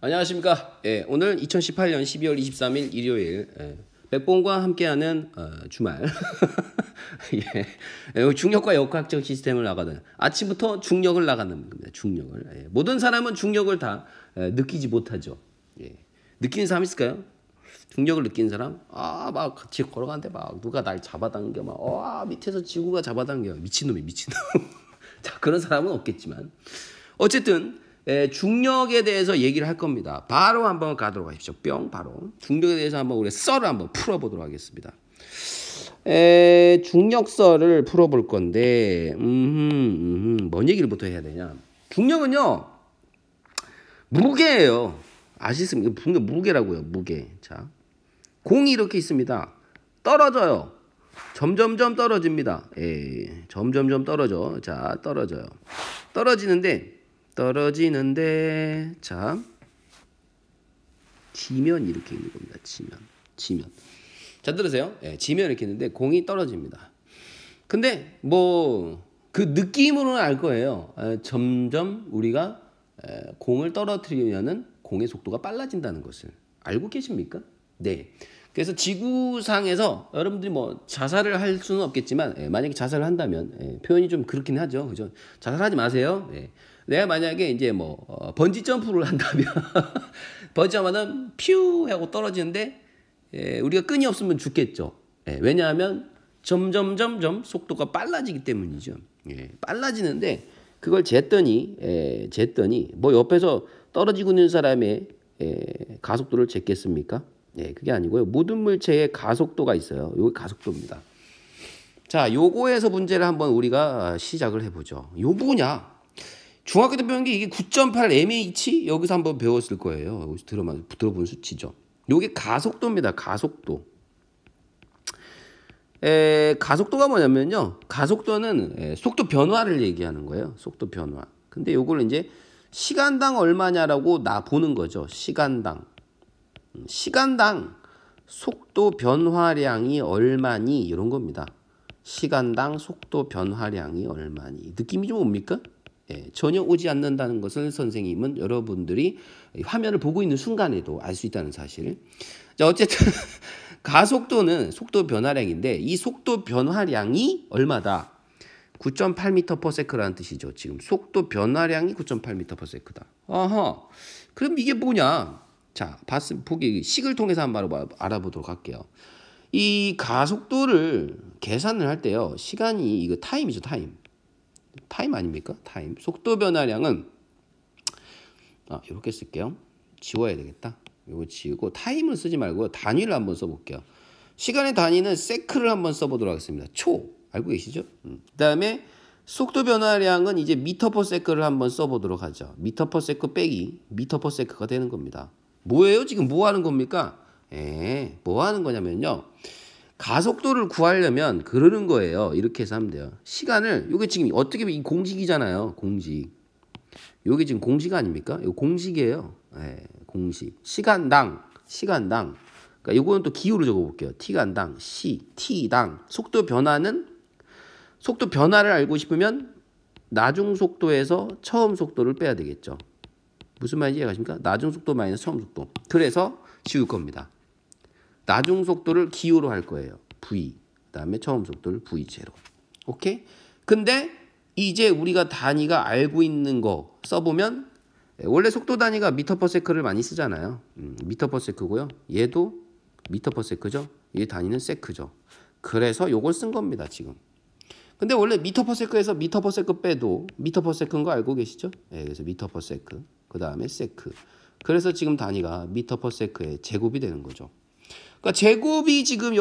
안녕하십니까. 예, 오늘 2018년 12월 23일 일요일 백봉과 함께하는 주말 예, 중력과 역학적 시스템을 나가는 아침부터 중력을 나가는 겁니다. 중력을 모든 사람은 중력을 다 느끼지 못하죠. 예. 느끼는 사람 있을까요? 중력을 느끼는 사람? 막 같이 걸어가는데 막 누가 날 잡아당겨 막 밑에서 지구가 잡아당겨 미친놈이 미친놈. 자, 그런 사람은 없겠지만 어쨌든 중력에 대해서 얘기를 할 겁니다. 바로 한번 가도록 하십시오. 뿅 바로 중력에 대해서 한번 우리 썰을 한번 풀어보도록 하겠습니다. 중력설을 풀어볼 건데 뭔 얘기를 부터 해야 되냐. 중력은요 무게예요. 아시습니까? 중력 무게라고요. 무게. 자, 공이 이렇게 있습니다. 떨어져요. 점점점 떨어집니다. 점점점 떨어져. 자, 떨어져요. 떨어지는데 자 지면 이렇게 있는 겁니다. 지면. 자, 들으세요. 지면 이렇게 있는데 공이 떨어집니다. 근데 뭐 그 느낌으로는 알 거예요. 점점 우리가 공을 떨어뜨리면은 공의 속도가 빨라진다는 것을 알고 계십니까? 네. 그래서 지구상에서 여러분들이 뭐 자살을 할 수는 없겠지만 만약에 자살을 한다면 표현이 좀 그렇긴 하죠. 그죠? 자살하지 마세요. 내가 만약에 이제 뭐 번지 점프를 한다면 번지 점프는 퓨 하고 떨어지는데 우리가 끈이 없으면 죽겠죠. 왜냐하면 점점 속도가 빨라지기 때문이죠. 빨라지는데 그걸 쟀더니 뭐 옆에서 떨어지고 있는 사람의 가속도를 쟀겠습니까? 그게 아니고요. 모든 물체의 가속도가 있어요. 요게 가속도입니다. 자, 요거에서 문제를 한번 우리가 시작을 해보죠. 요 뭐냐? 중학교 때 배운 게 이게 9.8 mH 여기서 한번 배웠을 거예요. 여기서 들어본 수치죠. 요게 가속도입니다. 가속도. 가속도가 뭐냐면요. 가속도는 속도 변화를 얘기하는 거예요. 속도 변화. 근데 요걸 이제 시간당 얼마냐라고 보는 거죠. 시간당 속도 변화량이 얼마니 이런 겁니다. 시간당 속도 변화량이 얼마니. 느낌이 좀 옵니까? 전혀 오지 않는다는 것을 선생님은 여러분들이 화면을 보고 있는 순간에도 알 수 있다는 사실. 자, 어쨌든 가속도는 속도 변화량인데 이 속도 변화량이 얼마다? 9.8m/s라는 뜻이죠. 지금 속도 변화량이 9.8m/s다. 그럼 이게 뭐냐? 자, 보기 식을 통해서 한번 알아보도록 할게요. 이 가속도를 계산을 할 때요. 시간이 이거 타임이죠, 타임. 타임 아닙니까? 타임. 속도 변화량은 이렇게 쓸게요. 지워야 되겠다. 이거 지우고 타임을 쓰지 말고 단위를 한번 써볼게요. 시간의 단위는 세크를 한번 써보도록 하겠습니다. 초. 알고 계시죠? 그다음에 속도 변화량은 이제 미터/세크를 한번 써보도록 하죠. 미터/세크 빼기 미터/세크가 되는 겁니다. 뭐예요? 지금 뭐 하는 겁니까? 뭐 하는 거냐면요. 가속도를 구하려면 그러는 거예요. 이렇게 해서 하면 돼요. 시간을, 요게 지금 어떻게 보면 이 공식이잖아요. 공식. 요게 지금 공식 아닙니까? 이거 공식이에요. 공식. 시간당. 그러니까 요거는 또 기호로 적어볼게요. T간당, T당. 속도 변화를 알고 싶으면 나중 속도에서 처음 속도를 빼야 되겠죠. 무슨 말인지 이해가십니까? 나중 속도 마이너스 처음 속도. 그래서 지울 겁니다. 나중 속도를 기호로 할 거예요. V. 그다음에 처음 속도를 V0. 오케이? 근데 이제 우리가 단위가 알고 있는 거 써보면 원래 속도 단위가 미터/세크를 많이 쓰잖아요. 미터/세크고요. 얘도 미터/세크죠. 얘 단위는 세크죠. 그래서 요걸 쓴 겁니다. 지금. 근데 원래 미터/세크에서 미터/세크 빼도 미터/세크인 거 알고 계시죠? 그래서 미터/세크. 그 다음에 세크. 그래서 지금 단위가 미터/세크의 제곱이 되는 거죠. 그러니까 제곱이 지금 이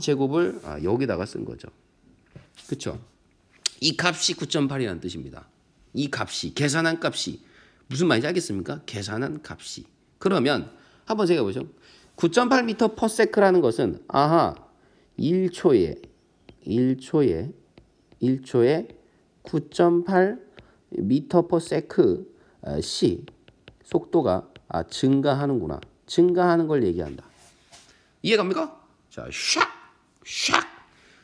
제곱을 여기다가 쓴 거죠. 그쵸? 이 값이 9.8이라는 뜻입니다. 이 값이, 계산한 값이 무슨 말인지 알겠습니까? 계산한 값이. 그러면 한번 생각해 보죠. 9.8m/s라는 것은 1초에 9.8m/s 속도가 증가하는구나. 증가하는 걸 얘기한다. 이해갑니까? 자, 샥.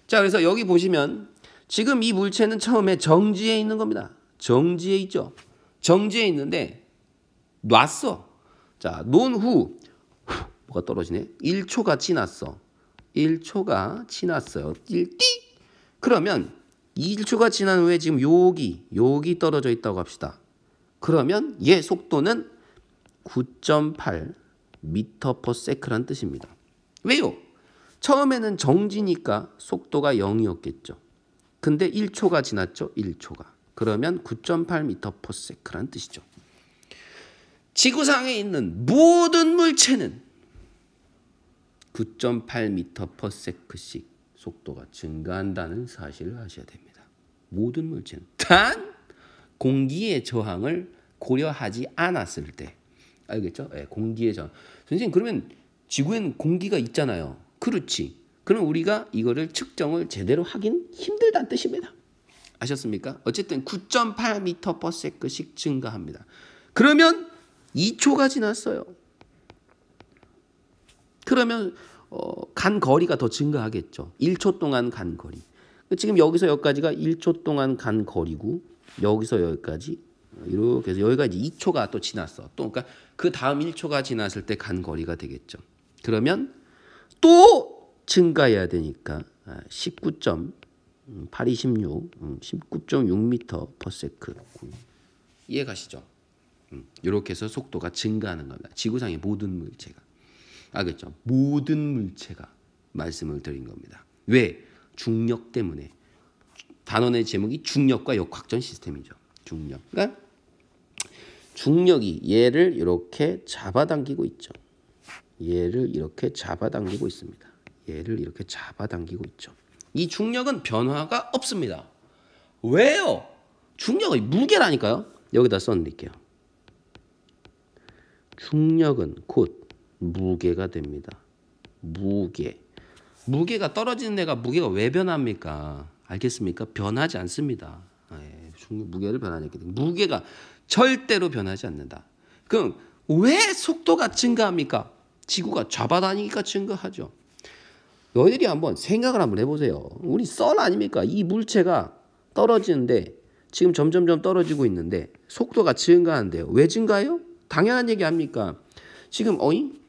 자, 그래서 여기 보시면 지금 이 물체는 처음에 정지해 있는 겁니다. 정지해 있죠. 정지해 있는데 놨어. 자, 논 후 뭐가 떨어지네? 1초가 지났어. 1초가 지났어요. 1띠. 그러면 1초가 지난 후에 지금 여기 떨어져 있다고 합시다. 그러면 얘 속도는 9.8 m/s란 뜻입니다. 왜요? 처음에는 정지니까 속도가 0이었겠죠. 근데 1초가 지났죠. 1초가. 그러면 9.8 m/s란 뜻이죠. 지구상에 있는 모든 물체는 9.8 m/s씩 속도가 증가한다는 사실을 아셔야 됩니다. 모든 물체는. 단 공기의 저항을 고려하지 않았을 때. 알겠죠? 네, 공기의 저항. 선생님 그러면 지구엔 공기가 있잖아요. 그렇지. 그럼 우리가 이거를 측정을 제대로 하긴 힘들다는 뜻입니다. 아셨습니까? 어쨌든 9.8 m/s씩 증가합니다. 그러면 2초가 지났어요. 그러면 간 거리가 더 증가하겠죠. 1초 동안 간 거리. 지금 여기서 여기까지가 1초 동안 간 거리고 여기서 여기까지 이렇게 해서 여기가 이제 2초가 또 지났어. 또 그러니까 그 다음 1초가 지났을 때 간 거리가 되겠죠. 그러면 또 증가해야 되니까 19.826 19.6m/s. 이해 가시죠? 이렇게 해서 속도가 증가하는 겁니다. 지구상의 모든 물체가. 알겠죠? 모든 물체가 말씀을 드린 겁니다. 왜? 중력 때문에. 단원의 제목이 중력과 역학전 시스템이죠. 중력. 그러니까 중력이 얘를 이렇게 잡아당기고 있죠. 얘를 이렇게 잡아당기고 있습니다. 얘를 이렇게 잡아당기고 있죠. 이 중력은 변화가 없습니다. 왜요? 중력은 무게라니까요. 여기다 써드릴게요. 중력은 곧 무게가 됩니다. 무게가 떨어지는 애가 무게가 왜 변합니까? 알겠습니까? 변하지 않습니다. 중력 무게를 변하지 않기 때문에 무게가 절대로 변하지 않는다. 그럼 왜 속도가 증가합니까? 지구가 잡아다니니까 증가하죠. 너희들이 한번 생각을 한번 해보세요. 우리 썰 아닙니까? 이 물체가 떨어지는데 지금 점점점 떨어지고 있는데 속도가 증가하는데요. 왜 증가해요? 당연한 얘기 아닙니까? 지금 어디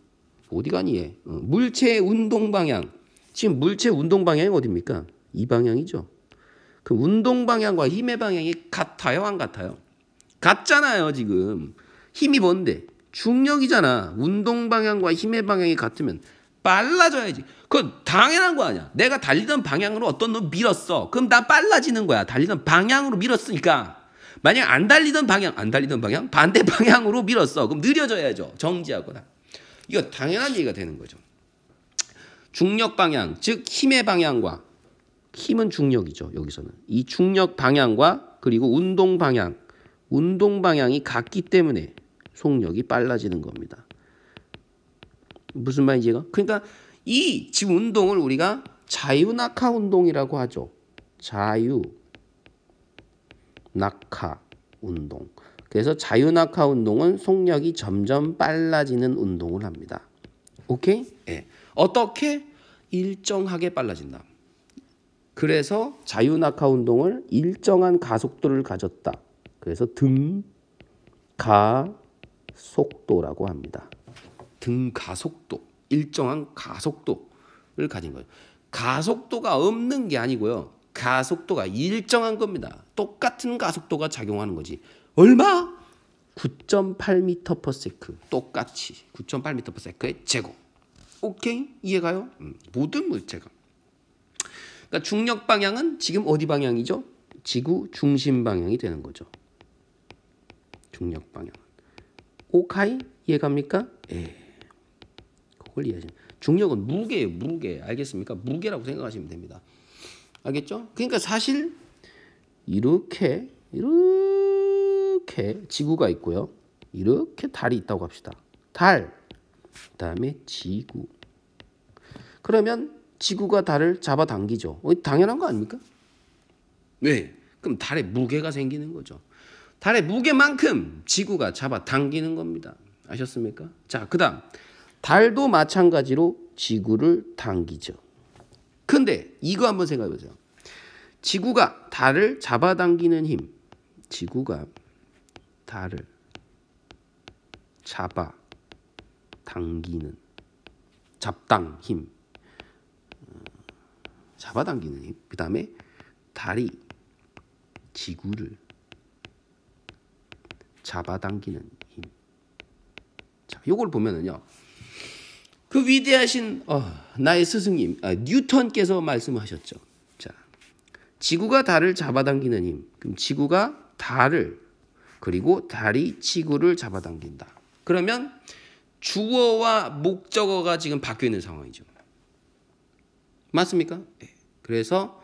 가니 얘? 물체의 운동 방향. 지금 물체 운동 방향이 어디입니까? 이 방향이죠. 그 운동 방향과 힘의 방향이 같아요, 안 같아요? 같잖아요, 지금. 힘이 뭔데? 중력이잖아. 운동 방향과 힘의 방향이 같으면 빨라져야지. 그건 당연한 거 아니야. 내가 달리던 방향으로 어떤 놈 밀었어. 그럼 나 빨라지는 거야. 달리던 방향으로 밀었으니까. 만약 안 달리던 방향, 반대 방향으로 밀었어. 그럼 느려져야죠. 정지하거나. 이거 당연한 얘기가 되는 거죠. 중력 방향, 즉 힘의 방향과 힘은 중력이죠. 여기서는 이 중력 방향과 그리고 운동 방향이 같기 때문에 속력이 빨라지는 겁니다. 무슨 말인지 이해가? 그러니까 이 지금 운동을 우리가 자유낙하 운동이라고 하죠. 자유낙하 운동. 그래서 자유낙하 운동은 속력이 점점 빨라지는 운동을 합니다. 오케이? 네. 어떻게? 일정하게 빨라진다. 그래서 자유낙하 운동을 일정한 가속도를 가졌다. 그래서 등가속도라고 합니다. 등가속도. 일정한 가속도를 가진 거예요. 가속도가 없는 게 아니고요. 가속도가 일정한 겁니다. 똑같은 가속도가 작용하는 거지. 얼마? 9.8 m/s. 똑같이 9.8 m/s의 제곱. 오케이? 이해가요? 모든 물체가. 그러니까 중력 방향은 지금 어디 방향이죠? 지구 중심 방향이 되는 거죠. 중력 방향. 오카이? 이해갑니까? 예. 그걸 이해하시면. 중력은 무게예요, 무게. 알겠습니까? 무게라고 생각하시면 됩니다. 알겠죠? 그러니까 사실 이렇게 지구가 있고요. 이렇게 달이 있다고 합시다. 달, 그다음에 지구. 그러면 지구가 달을 잡아당기죠. 당연한 거 아닙니까? 왜? 그럼 달에 무게가 생기는 거죠. 달의 무게만큼 지구가 잡아당기는 겁니다. 아셨습니까? 자, 그다음 달도 마찬가지로 지구를 당기죠. 근데 이거 한번 생각해 보세요. 지구가 달을 잡아당기는 힘. 지구가 달을 당기는 잡당 힘, 잡아당기는 힘. 그 다음에 달이 지구를 잡아당기는 힘. 자, 요걸 보면은요. 그 위대하신 나의 스승님 뉴턴께서 말씀하셨죠. 자, 지구가 달을 잡아당기는 힘. 그럼 지구가 달을 그리고 달이 지구를 잡아당긴다. 그러면 주어와 목적어가 지금 바뀌어 있는 상황이죠. 맞습니까? 네. 그래서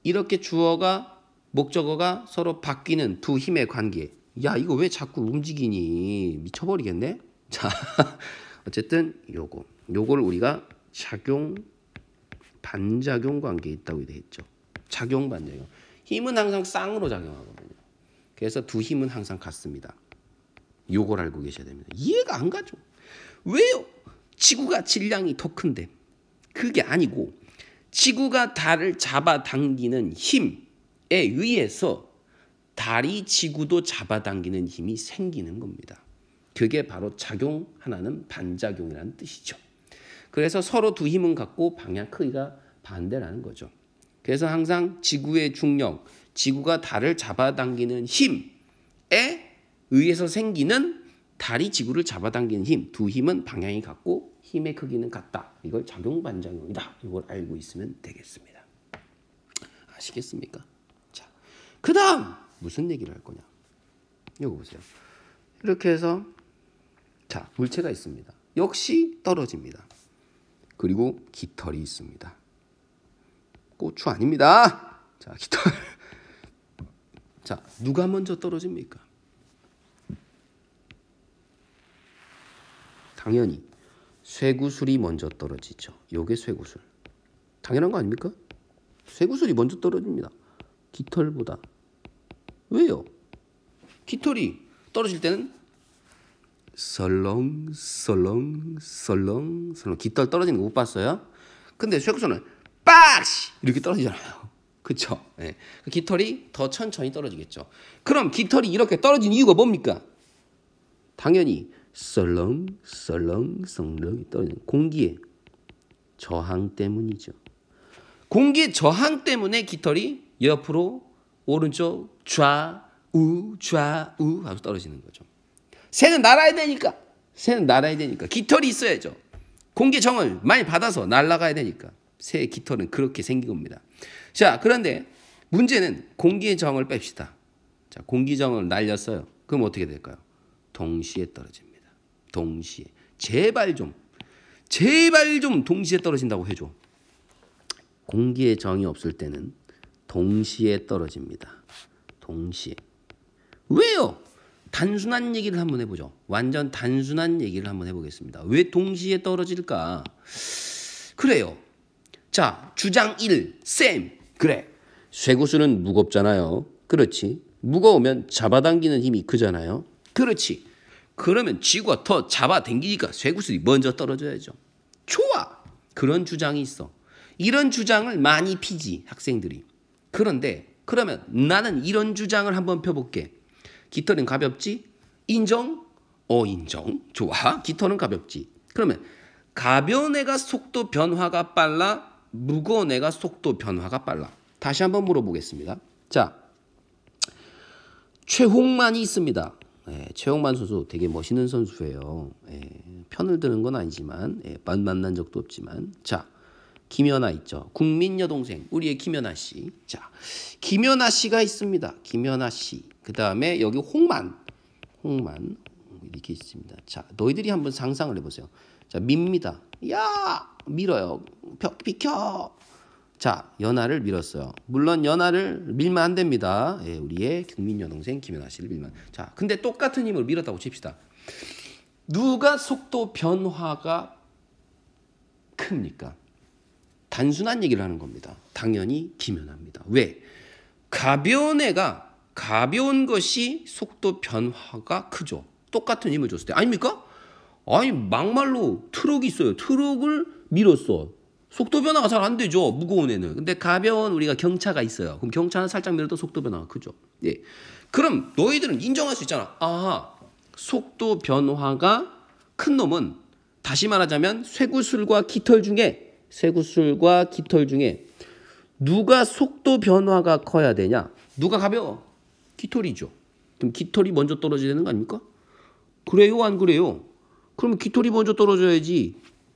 이렇게 주어가 목적어가 서로 바뀌는 두 힘의 관계. 야, 이거 왜 자꾸 움직이니? 미쳐버리겠네. 자, 어쨌든 요걸 우리가 작용 반작용 관계에 있다고 했죠. 작용 반작용. 힘은 항상 쌍으로 작용하거든요. 그래서 두 힘은 항상 같습니다. 요걸 알고 계셔야 됩니다. 이해가 안 가죠. 왜요? 지구가 질량이 더 큰데. 그게 아니고 지구가 달을 잡아당기는 힘에 의해서 달이 지구도 잡아당기는 힘이 생기는 겁니다. 그게 바로 작용 하나는 반작용이라는 뜻이죠. 그래서 서로 두 힘은 같고 방향 크기가 반대라는 거죠. 그래서 항상 지구의 중력, 지구가 달을 잡아당기는 힘에 의해서 생기는 달이 지구를 잡아당기는 힘, 두 힘은 방향이 같고 힘의 크기는 같다. 이걸 작용 반작용이다. 이걸 알고 있으면 되겠습니다. 아시겠습니까? 자, 그다음 무슨 얘기를 할 거냐? 이거 보세요. 이렇게 해서 자, 물체가 있습니다. 역시 떨어집니다. 그리고 깃털이 있습니다. 고추 아닙니다. 자, 깃털. 자, 누가 먼저 떨어집니까? 당연히 쇠구슬이 먼저 떨어지죠. 요게 쇠구슬. 당연한 거 아닙니까? 쇠구슬이 먼저 떨어집니다. 깃털보다. 왜요? 깃털이 떨어질 때는 설렁설렁 깃털 떨어지는 거 못 봤어요? 근데 쇠구슬은 빡시 이렇게 떨어지잖아요. 그쵸? 네. 깃털이 더 천천히 떨어지겠죠. 그럼 깃털이 이렇게 떨어진 이유가 뭡니까? 당연히 설렁설렁 떨어지는 공기의 저항 때문이죠. 공기의 저항 때문에 깃털이 옆으로 오른쪽 좌우 하고 떨어지는 거죠. 새는 날아야 되니까 깃털이 있어야죠. 공기 정을 많이 받아서 날아가야 되니까 새의 깃털은 그렇게 생긴 겁니다. 자, 그런데 문제는 공기의 정을 뺍시다. 자, 공기정을 날렸어요. 그럼 어떻게 될까요? 동시에 떨어집니다. 동시에. 제발 좀 동시에 떨어진다고 해줘. 공기의 정이 없을 때는 동시에 떨어집니다. 동시에. 왜요? 단순한 얘기를 한번 해보죠. 완전 단순한 얘기를 한번 해보겠습니다. 왜 동시에 떨어질까? 그래요. 자, 주장 1, 쌤. 그래. 쇠구슬은 무겁잖아요. 그렇지. 무거우면 잡아당기는 힘이 크잖아요. 그렇지. 그러면 지구가 더 잡아당기니까 쇠구슬이 먼저 떨어져야죠. 좋아. 그런 주장이 있어. 이런 주장을 많이 피지, 학생들이. 그런데 그러면 나는 이런 주장을 한번 펴볼게. 깃털은 가볍지? 인정? 인정. 좋아. 깃털은 가볍지. 그러면 가벼운 애가 속도 변화가 빨라? 무거운 애가 속도 변화가 빨라? 다시 한번 물어보겠습니다. 자, 최홍만이 있습니다. 최홍만 선수 되게 멋있는 선수예요. 편을 드는 건 아니지만 만난 적도 없지만 자, 김연아 있죠. 국민 여동생 우리의 김연아 씨. 자, 김연아 씨가 있습니다. 김연아 씨. 그 다음에 여기 홍만 이렇게 있습니다. 자, 너희들이 한번 상상을 해보세요. 자, 밉니다. 야, 밀어요. 비켜. 자, 연아를 밀었어요. 물론 연아를 밀면 안 됩니다. 우리의 국민 여동생 김연아 씨를 밀면. 자, 근데 똑같은 힘으로 밀었다고 칩시다. 누가 속도 변화가 큽니까? 단순한 얘기를 하는 겁니다. 당연히 김연아입니다. 왜? 가벼운 것이 속도 변화가 크죠. 똑같은 힘을 줬을 때. 아닙니까? 아니, 막말로 트럭이 있어요. 트럭을 밀었어. 속도 변화가 잘 안 되죠. 무거운 애는. 근데 가벼운 우리가 경차가 있어요. 그럼 경차는 살짝 밀어도 속도 변화가 크죠. 그럼 너희들은 인정할 수 있잖아. 속도 변화가 큰 놈은 다시 말하자면 쇠구슬과 깃털 중에 누가 속도 변화가 커야 되냐? 누가 가벼워? 깃털이죠. 그럼 깃털이 먼저 떨어져야 되는 거 아닙니까? 그래요, 안 그래요? 그러면 깃털이 먼저 떨어져야지.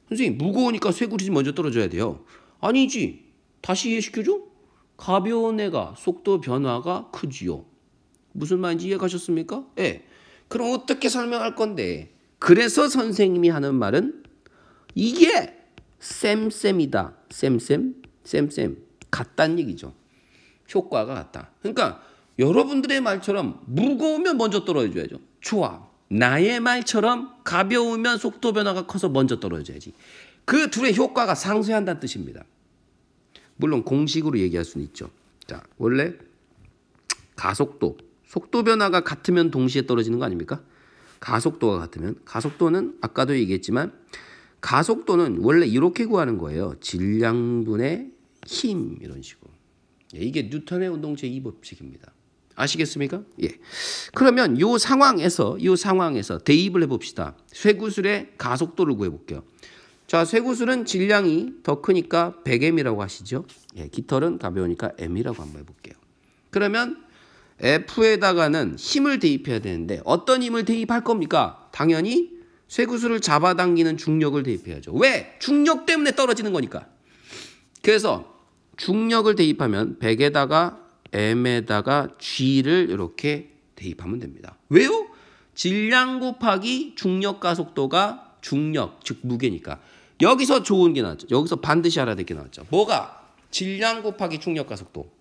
선생님, 무거우니까 쇠구슬이 먼저 떨어져야 돼요. 아니지. 다시 이해시켜줘? 가벼운 애가 속도 변화가 크지요. 무슨 말인지 이해가셨습니까? 예. 그럼 어떻게 설명할 건데? 그래서 선생님이 하는 말은 이게 쌤쌤이다. 쌤쌤. 같다는 얘기죠. 효과가 같다. 그러니까 여러분들의 말처럼 무거우면 먼저 떨어져야죠. 좋아. 나의 말처럼 가벼우면 속도 변화가 커서 먼저 떨어져야지. 그 둘의 효과가 상쇄한다는 뜻입니다. 물론 공식으로 얘기할 수는 있죠. 자, 원래 가속도, 속도 변화가 같으면 동시에 떨어지는 거 아닙니까? 가속도가 같으면, 가속도는 아까도 얘기했지만 가속도는 원래 이렇게 구하는 거예요. 질량분의 힘, 이런 식으로. 이게 뉴턴의 운동 제2법칙입니다. 아시겠습니까? 예. 그러면 이 상황에서 대입을 해봅시다. 쇠구슬의 가속도를 구해볼게요. 자, 쇠구슬은 질량이 더 크니까 100m이라고 하시죠. 예, 깃털은 가벼우니까 m이라고 한번 해볼게요. 그러면 F에다가는 힘을 대입해야 되는데 어떤 힘을 대입할 겁니까? 당연히 쇠구슬을 잡아당기는 중력을 대입해야죠. 왜? 중력 때문에 떨어지는 거니까. 그래서 중력을 대입하면 100에다가 m에다가 g를 이렇게 대입하면 됩니다. 왜요? 질량 곱하기 중력 가속도가 중력, 즉 무게니까. 여기서 좋은 게 나왔죠. 여기서 반드시 알아야 될 게 나왔죠. 뭐가? 질량 곱하기 중력 가속도.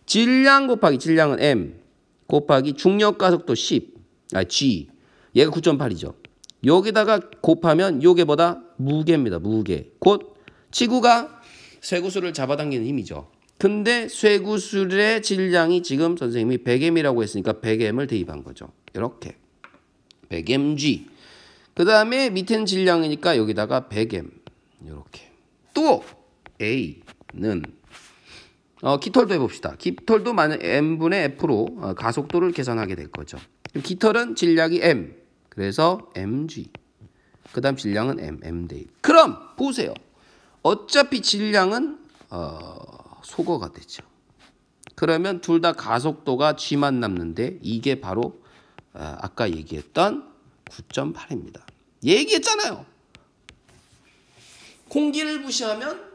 질량은 m 곱하기 중력 가속도 10, g. 얘가 9.8이죠. 여기다가 곱하면 요게 뭐다? 무게입니다. 무게. 곧 지구가 쇠구슬을 잡아당기는 힘이죠. 근데 쇠구슬의 질량이 지금 선생님이 100m이라고 했으니까 100m을 대입한 거죠. 이렇게 100mg. 그 다음에 밑에는 질량이니까 여기다가 100m. 이렇게. 또 A는 깃털도 해봅시다. 깃털도 만약 m분의 f로 가속도를 계산하게 될 거죠. 깃털은 질량이 m. 그래서 mg. 그 다음 질량은 m 대입. 그럼 보세요. 어차피 질량은 소거가 되죠. 그러면 둘 다 가속도가 g만 남는데 이게 바로 아까 얘기했던 9.8입니다. 얘기했잖아요. 공기를 무시하면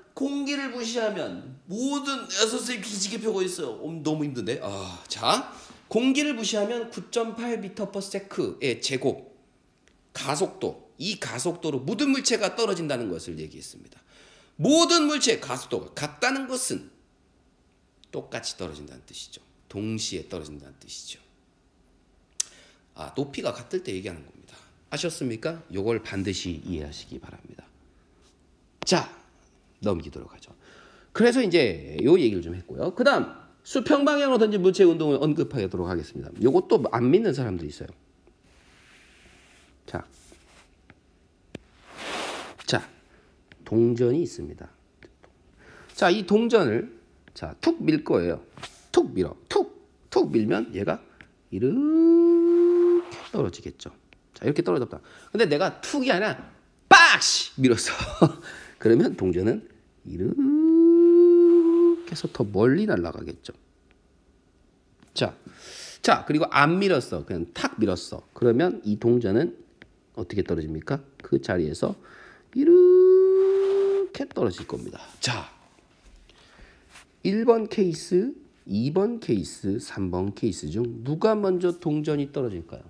모든 선생님 기지개 펴고 있어요. 너무 힘든데. 자, 공기를 무시하면 9.8m/s의 제곱 가속도, 이 가속도로 모든 물체가 떨어진다는 것을 얘기했습니다. 모든 물체의 가속도가 같다는 것은 똑같이 떨어진다는 뜻이죠. 동시에 떨어진다는 뜻이죠. 높이가 같을 때 얘기하는 겁니다. 아셨습니까? 이걸 반드시 이해하시기 바랍니다. 자, 넘기도록 하죠. 그래서 이제 요 얘기를 좀 했고요. 그 다음 수평 방향으로 던진 물체 운동을 언급하도록 하겠습니다. 요것도 안 믿는 사람도 있어요. 자, 동전이 있습니다. 자, 이 동전을 툭 밀 거예요. 툭 밀어. 툭 밀면 얘가 이렇게 떨어지겠죠. 자, 이렇게 떨어졌다. 근데 내가 툭이 아니라 빡시 밀었어. 그러면 동전은 이렇게 해서 더 멀리 날아가겠죠. 자, 그리고 안 밀었어. 그냥 탁 밀었어. 그러면 이 동전은 어떻게 떨어집니까? 그 자리에서 이렇게 떨어질 겁니다. 자, 1번 케이스, 2번 케이스, 3번 케이스 중 누가 먼저 동전이 떨어질까요?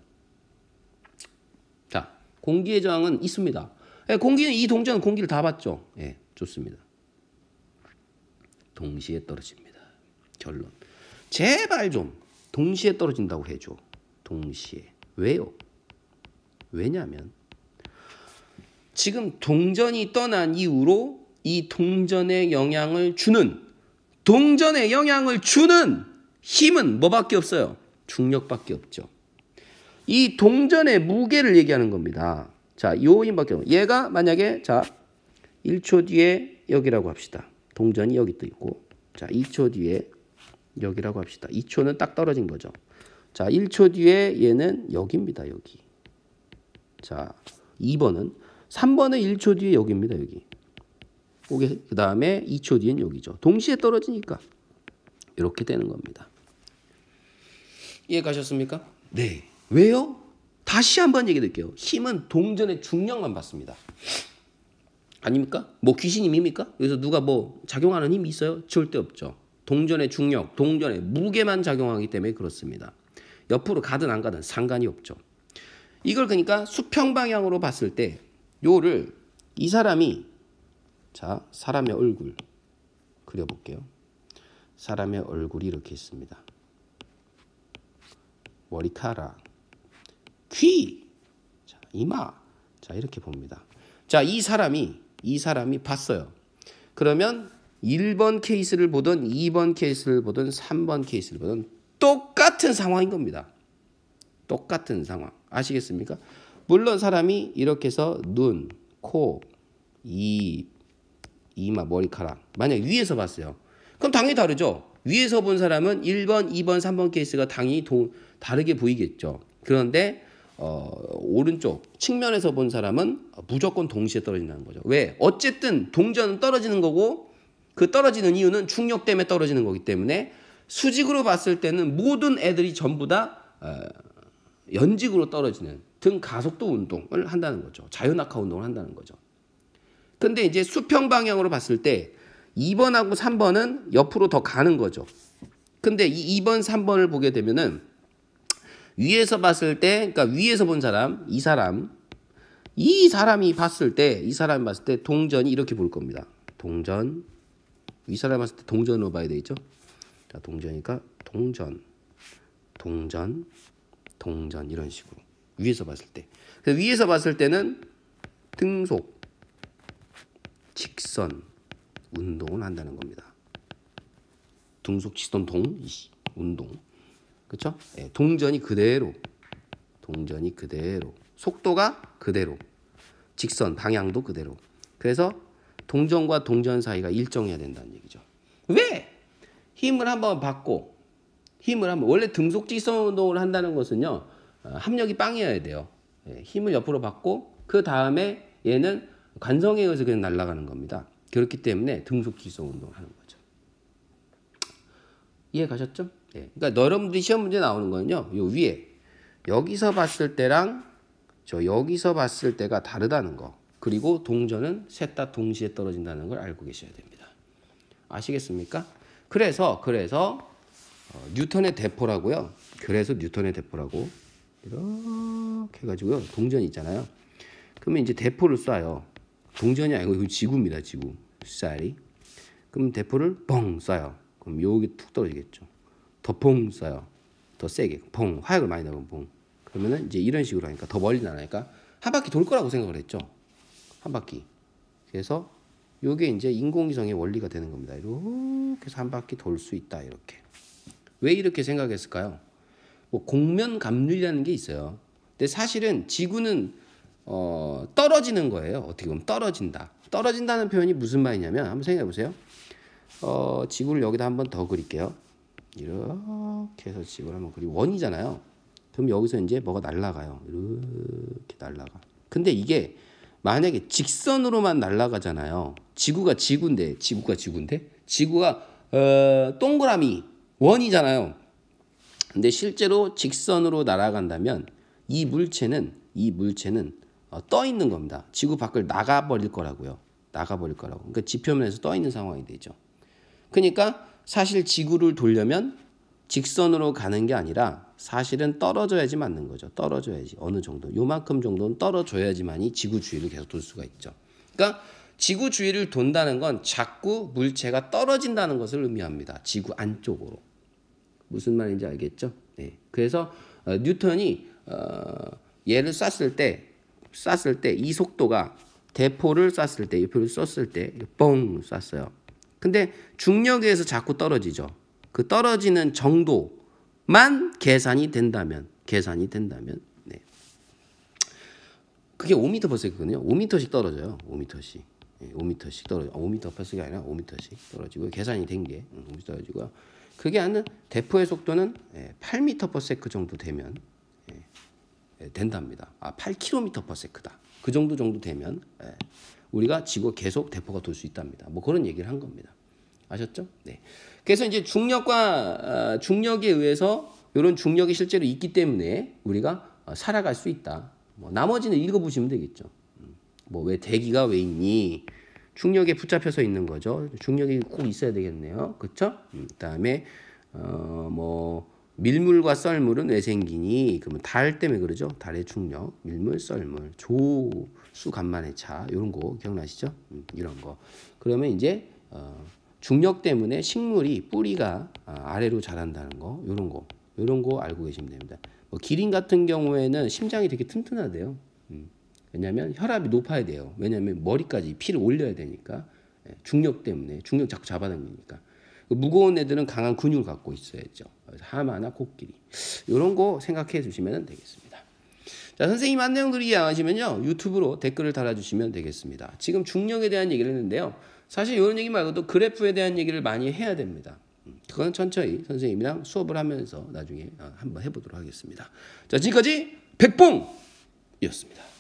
자, 공기의 저항은 있습니다. 공기는 이 동전은 공기를 다 받죠. 예, 좋습니다. 동시에 떨어집니다. 결론. 제발 좀 동시에 떨어진다고 해줘. 동시에. 왜요? 왜냐하면 지금 동전이 떠난 이후로 이 동전에 영향을 주는 힘은 뭐밖에 없어요? 중력밖에 없죠. 이 동전의 무게를 얘기하는 겁니다. 자, 요 힘밖에 없어요. 얘가 만약에 1초 뒤에 여기라고 합시다. 동전이 여기 또 있고, 자, 2초 뒤에 여기라고 합시다. 2초는 딱 떨어진 거죠. 자, 1초 뒤에 얘는 여기입니다. 여기. 자, 2번은 3번은 1초 뒤에 여기입니다. 여기. 그 다음에 2초 뒤엔 여기죠. 동시에 떨어지니까 이렇게 되는 겁니다. 이해 가셨습니까? 네. 왜요? 다시 한번 얘기 드릴게요. 힘은 동전의 중력만 받습니다. 아닙니까? 뭐 귀신이 밉니까? 그래서 누가 뭐 작용하는 힘이 있어요? 절대 없죠. 동전의 중력, 동전의 무게만 작용하기 때문에 그렇습니다. 옆으로 가든 안 가든 상관이 없죠. 이걸 그러니까 수평 방향으로 봤을 때 요를 이 사람이 자 사람의 얼굴 그려볼게요. 사람의 얼굴이 이렇게 있습니다. 머리카락, 귀, 자, 이마, 자 이렇게 봅니다. 자, 이 사람이 봤어요. 그러면 1번 케이스를 보든 2번 케이스를 보든 3번 케이스를 보든 똑같은 상황인 겁니다. 똑같은 상황. 아시겠습니까? 물론 사람이 이렇게 해서 눈, 코, 입, 이마, 머리카락 만약 위에서 봤어요. 그럼 당연히 다르죠. 위에서 본 사람은 1번, 2번, 3번 케이스가 당연히 다르게 보이겠죠. 그런데 오른쪽 측면에서 본 사람은 무조건 동시에 떨어진다는 거죠. 왜? 어쨌든 동전은 떨어지는 거고 그 떨어지는 이유는 중력 때문에 떨어지는 거기 때문에 수직으로 봤을 때는 모든 애들이 전부 다 연직으로 떨어지는 등 가속도 운동을 한다는 거죠. 자유낙하 운동을 한다는 거죠. 근데 이제 수평 방향으로 봤을 때 2번하고 3번은 옆으로 더 가는 거죠. 근데 이 2번, 3번을 보게 되면은 위에서 봤을 때, 그러니까 위에서 본 사람, 이 사람이 봤을 때 동전이 이렇게 볼 겁니다. 동전, 이 사람이 봤을 때 동전으로 봐야 되겠죠. 자, 동전이니까 동전 이런 식으로 위에서 봤을 때. 그래서 위에서 봤을 때는 등속, 직선 운동을 한다는 겁니다. 등속, 직선, 운동. 그렇죠? 예, 동전이 그대로 속도가 그대로 직선 방향도 그대로. 그래서 동전과 동전 사이가 일정해야 된다는 얘기죠. 왜? 힘을 한번 받고 원래 등속 직선 운동을 한다는 것은요 합력이 빵이어야 돼요. 예, 힘을 옆으로 받고 그 다음에 얘는 관성에 의해서 그냥 날아가는 겁니다. 그렇기 때문에 등속 직선 운동을 하는 거죠. 이해 가셨죠? 네. 그러니까 여러분들이 시험 문제 나오는 거는요. 요 위에 여기서 봤을 때랑 여기서 봤을 때가 다르다는 거. 그리고 동전은 셋 다 동시에 떨어진다는 걸 알고 계셔야 됩니다. 아시겠습니까? 그래서 뉴턴의 대포라고요. 그래서 뉴턴의 대포라고 이렇게 해가지고요. 동전이 있잖아요. 그러면 이제 대포를 쏴요. 동전이 아니고 이거 지구입니다. 지구. 쌀이. 그럼 대포를 뻥 쏴요. 그럼 여기 툭 떨어지겠죠. 더 퐁 쏴요. 더 세게 퐁 화약을 많이 넣으면 퐁. 그러면은 이제 이런 식으로 하니까 더 멀리 나가니까 한 바퀴 돌 거라고 생각을 했죠. 한 바퀴. 그래서 요게 이제 인공위성의 원리가 되는 겁니다. 이렇게 해서 한 바퀴 돌 수 있다. 이렇게. 왜 이렇게 생각했을까요? 뭐 공면 감률이라는 게 있어요. 근데 사실은 지구는 떨어지는 거예요. 어떻게 보면 떨어진다는 표현이 무슨 말이냐면 한번 생각해 보세요. 지구를 여기다 한번 더 그릴게요. 이렇게 해서 지구를 한번 그리고 원이잖아요. 그럼 여기서 이제 뭐가 날아가요. 이렇게 날아가. 근데 이게 만약에 직선으로만 날아가잖아요. 지구가 지구인데 지구가 동그라미 원이잖아요. 근데 실제로 직선으로 날아간다면 이 물체는 떠 있는 겁니다. 지구 밖을 나가버릴 거라고요. 그러니까 지표면에서 떠 있는 상황이 되죠. 그러니까 사실 지구를 돌려면 직선으로 가는 게 아니라 사실은 떨어져야지 맞는 거죠. 떨어져야지. 어느 정도. 요만큼 정도는 떨어져야지만이 지구 주위를 계속 돌 수가 있죠. 그러니까 지구 주위를 돈다는 건 자꾸 물체가 떨어진다는 것을 의미합니다. 지구 안쪽으로. 무슨 말인지 알겠죠? 네. 그래서 뉴턴이 얘를 쐈을 때 이 속도가 대포를 쐈을 때, 이 표를 썼을 때 뻥 쐈어요. 근데 중력에 의해서 자꾸 떨어지죠. 그 떨어지는 정도만 계산이 된다면 네. 그게 5m/s거든요. 5m씩 떨어져요. 5m씩. 네, 5m씩 떨어져. 5m/s가 아니라 5m씩 떨어지고 계산이 된 게 5m 떨어지고요. 그게 하는 대포의 속도는 8m/s 정도 되면 된답니다. 8km/s다. 그 정도 되면 우리가 지구가 계속 대포가 돌 수 있답니다. 뭐 그런 얘기를 한 겁니다. 아셨죠? 네. 그래서 이제 중력에 의해서 이런 중력이 실제로 있기 때문에 우리가 살아갈 수 있다. 뭐 나머지는 읽어보시면 되겠죠. 뭐 왜 대기가 왜 있니? 중력에 붙잡혀서 있는 거죠. 중력이 꼭 있어야 되겠네요. 그렇죠? 그다음에 뭐 밀물과 썰물은 왜 생기니? 그러면 달 때문에 그러죠. 달의 중력, 밀물, 썰물, 조수 간만의 차 이런 거 기억나시죠? 이런 거. 그러면 이제 중력 때문에 식물이 뿌리가 아래로 자란다는 거, 이런 거 알고 계시면 됩니다. 뭐 기린 같은 경우에는 심장이 되게 튼튼하대요. 왜냐하면 혈압이 높아야 돼요. 왜냐하면 머리까지 피를 올려야 되니까 중력 때문에 중력 자꾸 잡아당기니까. 무거운 애들은 강한 근육을 갖고 있어야죠. 하마나 코끼리 이런 거 생각해 주시면 되겠습니다. 자, 선생님 한 내용들이 이해하시면요 유튜브로 댓글을 달아주시면 되겠습니다. 지금 중력에 대한 얘기를 했는데요. 사실 이런 얘기 말고도 그래프에 대한 얘기를 많이 해야 됩니다. 그건 천천히 선생님이랑 수업을 하면서 나중에 한번 해보도록 하겠습니다. 자, 지금까지 백봉이었습니다.